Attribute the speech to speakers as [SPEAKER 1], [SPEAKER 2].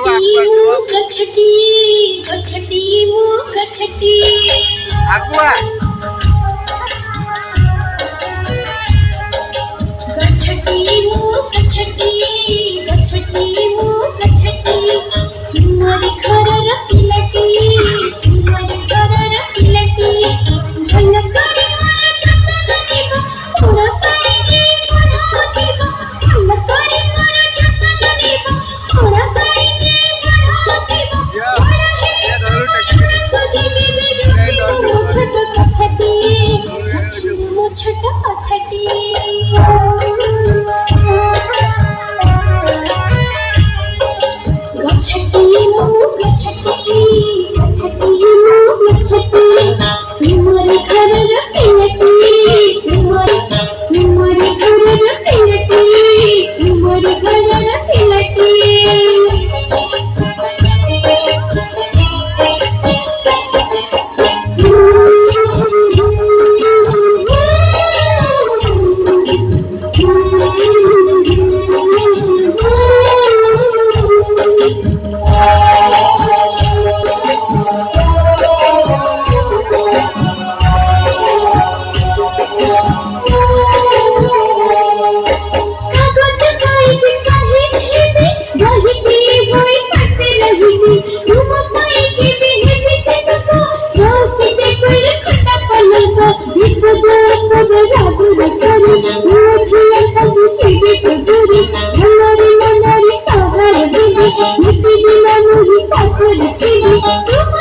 [SPEAKER 1] गछटी गछटी मु गछटी
[SPEAKER 2] आगुआ
[SPEAKER 1] गछटी मु गछटी गछटी मु गछटी तुम्हारी घरर पिलटी तुम्हारी घरर पिलटी भल करे मोर जतन देब मोर पाइके पढ़ाथिब भल करे मोर जतन देब मोर पाइके पढ़ाथिब बड़ा हे सजी देबे रुखी मो छोट कथटी मो छोट कथटी गछटी मु गछटी गछटी मु गछटी तुम्हारे घरर पिलटी तुम्हारे घरर पिलटी तुम्हारे घरर पिलटी कागज पाइके सहित हेबे बहिती होई पासे रहिबी तुम पाइके बेहेबी से तुको चौकीते कोइले खटा पलंग विपद पद रागु रसरी मुझिया सब छिबे कुदुरी मनरी मनरी सहार दिली निति दिना मुहि पाथर दिली तुम